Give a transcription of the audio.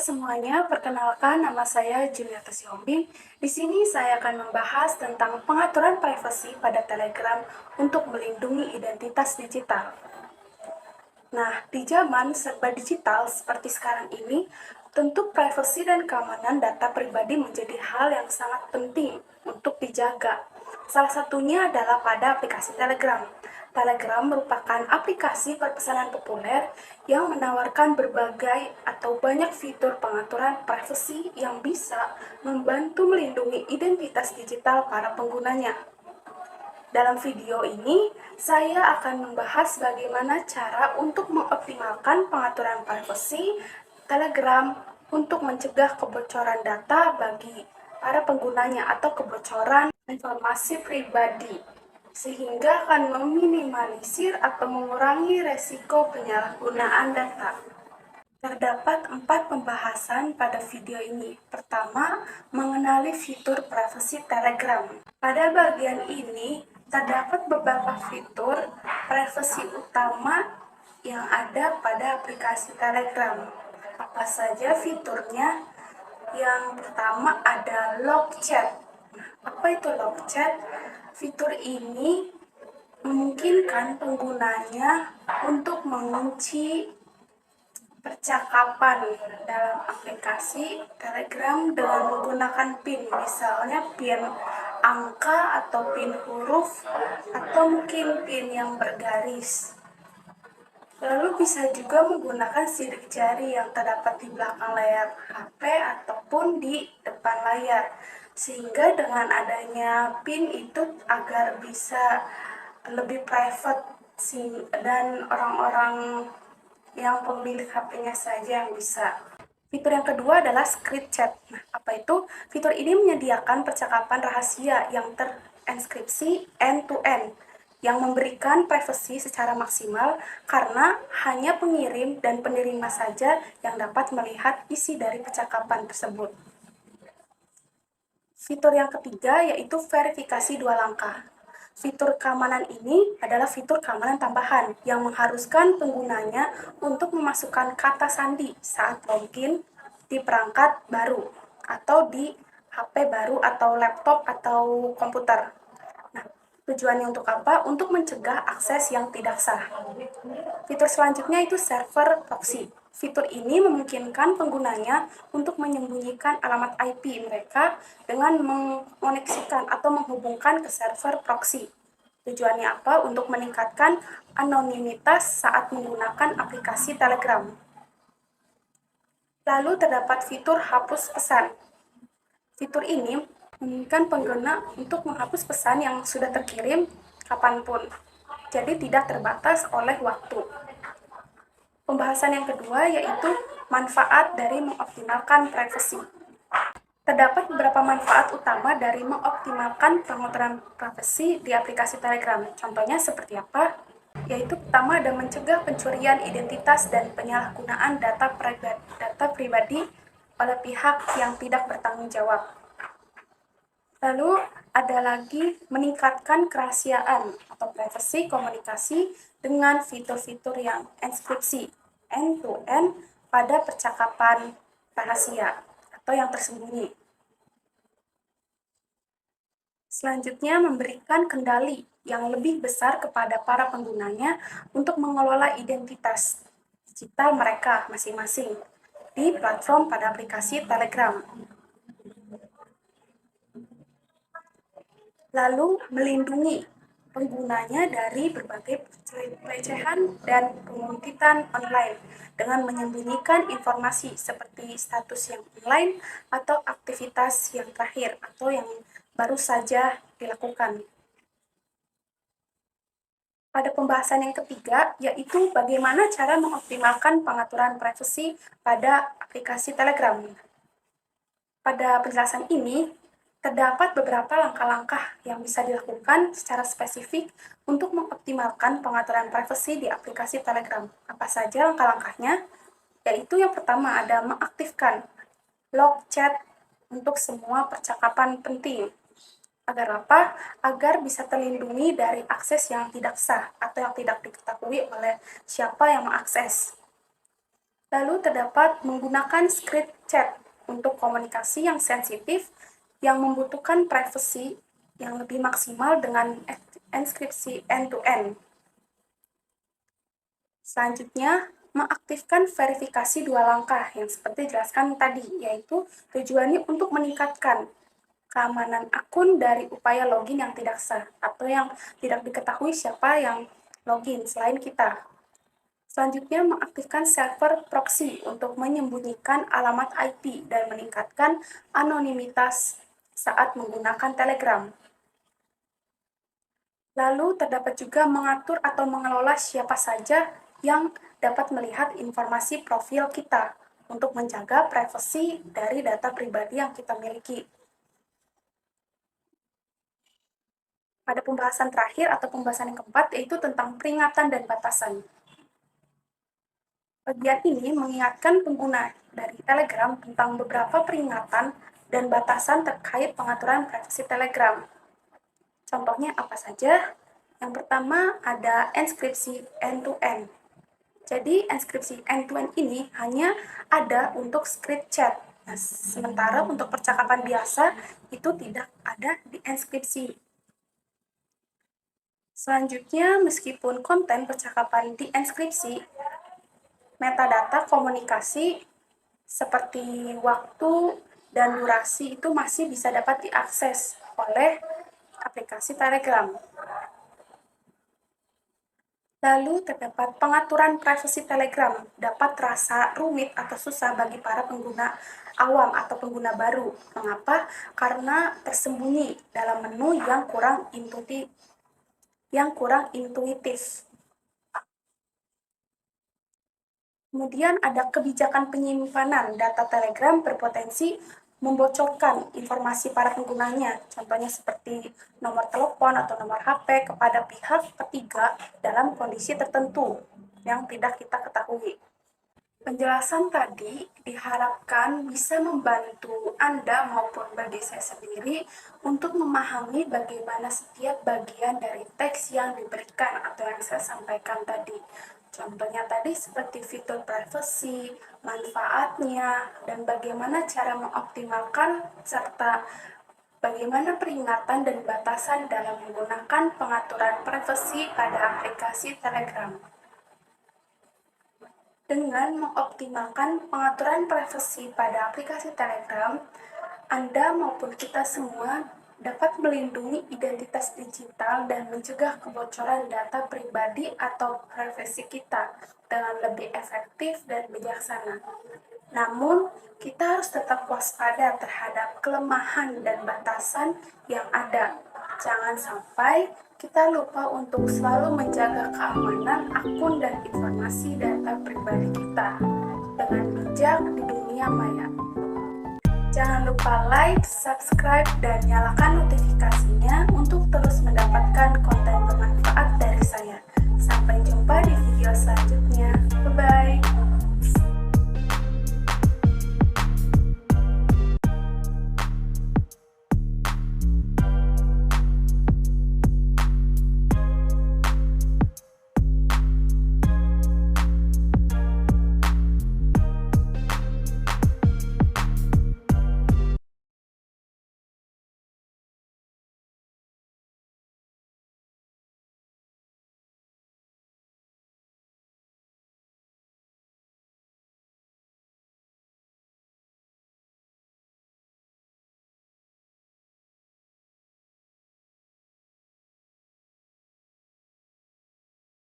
semuanya, perkenalkan nama saya Julieta Siombing. Di sini saya akan membahas tentang pengaturan privasi pada Telegram untuk melindungi identitas digital. Nah, di zaman serba digital seperti sekarang ini, tentu privasi dan keamanan data pribadi menjadi hal yang sangat penting untuk dijaga. Salah satunya adalah pada aplikasi Telegram. Telegram merupakan aplikasi perpesanan populer yang menawarkan berbagai atau banyak fitur pengaturan privasi yang bisa membantu melindungi identitas digital para penggunanya. Dalam video ini, saya akan membahas bagaimana cara untuk mengoptimalkan pengaturan privasi Telegram untuk mencegah kebocoran data bagi para penggunanya atau kebocoran informasi pribadi, sehingga akan meminimalisir atau mengurangi resiko penyalahgunaan data. Terdapat 4 pembahasan pada video ini. Pertama, mengenali fitur privasi Telegram. Pada bagian ini, terdapat beberapa fitur privasi utama yang ada pada aplikasi Telegram. Apa saja fiturnya? Yang pertama ada lock chat. Apa itu lock chat? Fitur ini memungkinkan penggunanya untuk mengunci percakapan dalam aplikasi Telegram dengan menggunakan PIN, misalnya PIN angka atau PIN huruf atau mungkin PIN yang bergaris. Lalu bisa juga menggunakan sidik jari yang terdapat di belakang layar HP ataupun di depan layar, sehingga dengan adanya PIN itu agar bisa lebih private dan orang-orang yang pemilik HP-nya saja yang bisa. Fitur yang kedua adalah script chat. Nah, apa itu? Fitur ini menyediakan percakapan rahasia yang terenskripsi end-to-end, yang memberikan privasi secara maksimal karena hanya pengirim dan penerima saja yang dapat melihat isi dari percakapan tersebut. Fitur yang ketiga yaitu verifikasi 2 langkah. Fitur keamanan ini adalah fitur keamanan tambahan yang mengharuskan penggunanya untuk memasukkan kata sandi saat login di perangkat baru atau di HP baru atau laptop atau komputer. Nah, tujuannya untuk apa? Untuk mencegah akses yang tidak sah. Fitur selanjutnya itu server proxy. Fitur ini memungkinkan penggunanya untuk menyembunyikan alamat IP mereka dengan mengoneksikan atau menghubungkan ke server proxy. Tujuannya apa? Untuk meningkatkan anonimitas saat menggunakan aplikasi Telegram. Lalu terdapat fitur hapus pesan. Fitur ini memungkinkan pengguna untuk menghapus pesan yang sudah terkirim kapanpun, jadi tidak terbatas oleh waktu. Pembahasan yang kedua yaitu manfaat dari mengoptimalkan privasi. Terdapat beberapa manfaat utama dari mengoptimalkan pengaturan privasi di aplikasi Telegram. Contohnya seperti apa? Yaitu pertama ada mencegah pencurian identitas dan penyalahgunaan data pribadi oleh pihak yang tidak bertanggung jawab. Lalu ada lagi meningkatkan kerahasiaan atau privasi komunikasi dengan fitur-fitur yang enskripsi end-to-end pada percakapan rahasia atau yang tersembunyi. Selanjutnya, memberikan kendali yang lebih besar kepada para penggunanya untuk mengelola identitas digital mereka masing-masing di platform pada aplikasi Telegram. Lalu, melindungi penggunanya dari berbagai pelecehan dan penguntitan online dengan menyembunyikan informasi seperti status yang online atau aktivitas yang terakhir atau yang baru saja dilakukan. Pada pembahasan yang ketiga, yaitu bagaimana cara mengoptimalkan pengaturan privasi pada aplikasi Telegram. Pada penjelasan ini, terdapat beberapa langkah-langkah yang bisa dilakukan secara spesifik untuk mengoptimalkan pengaturan privasi di aplikasi Telegram. Apa saja langkah-langkahnya? Yaitu yang pertama ada mengaktifkan lock chat untuk semua percakapan penting. Agar apa? Agar bisa terlindungi dari akses yang tidak sah atau yang tidak diketahui oleh siapa yang mengakses. Lalu terdapat menggunakan script chat untuk komunikasi yang sensitif yang membutuhkan privasi yang lebih maksimal dengan enkripsi end-to-end. Selanjutnya, mengaktifkan verifikasi dua langkah yang seperti dijelaskan tadi, yaitu tujuannya untuk meningkatkan keamanan akun dari upaya login yang tidak sah atau yang tidak diketahui siapa yang login selain kita. Selanjutnya, mengaktifkan server proxy untuk menyembunyikan alamat IP dan meningkatkan anonimitas saat menggunakan Telegram. Lalu terdapat juga mengatur atau mengelola siapa saja yang dapat melihat informasi profil kita untuk menjaga privasi dari data pribadi yang kita miliki. Pada pembahasan terakhir atau pembahasan yang keempat, yaitu tentang peringatan dan batasan. Bagian ini mengingatkan pengguna dari Telegram tentang beberapa peringatan dan batasan terkait pengaturan privasi Telegram. Contohnya apa saja? Yang pertama ada enkripsi end-to-end. Jadi, enkripsi end-to-end ini hanya ada untuk script chat. Nah, sementara untuk percakapan biasa itu tidak ada di enkripsi. Selanjutnya, meskipun konten percakapan di enkripsi, metadata komunikasi seperti waktu dan durasi itu masih bisa dapat diakses oleh aplikasi Telegram. Lalu terdapat pengaturan privasi Telegram dapat terasa rumit atau susah bagi para pengguna awam atau pengguna baru. Mengapa? Karena tersembunyi dalam menu yang kurang intuitif. Kemudian ada kebijakan penyimpanan data Telegram berpotensi membocorkan informasi para penggunanya, contohnya seperti nomor telepon atau nomor HP kepada pihak ketiga dalam kondisi tertentu yang tidak kita ketahui. Penjelasan tadi diharapkan bisa membantu Anda maupun bagi saya sendiri untuk memahami bagaimana setiap bagian dari teks yang diberikan atau yang saya sampaikan tadi. Contohnya tadi seperti fitur privasi, manfaatnya, dan bagaimana cara mengoptimalkan serta bagaimana peringatan dan batasan dalam menggunakan pengaturan privasi pada aplikasi Telegram. Dengan mengoptimalkan pengaturan privasi pada aplikasi Telegram, Anda maupun kita semua dapat melindungi identitas digital dan mencegah kebocoran data pribadi atau privasi kita dengan lebih efektif dan bijaksana. Namun, kita harus tetap waspada terhadap kelemahan dan batasan yang ada. Jangan sampai kita lupa untuk selalu menjaga keamanan akun dan informasi data pribadi kita dengan bijak di dunia maya. Jangan lupa like, subscribe, dan nyalakan notifikasinya untuk terus mendapatkan konten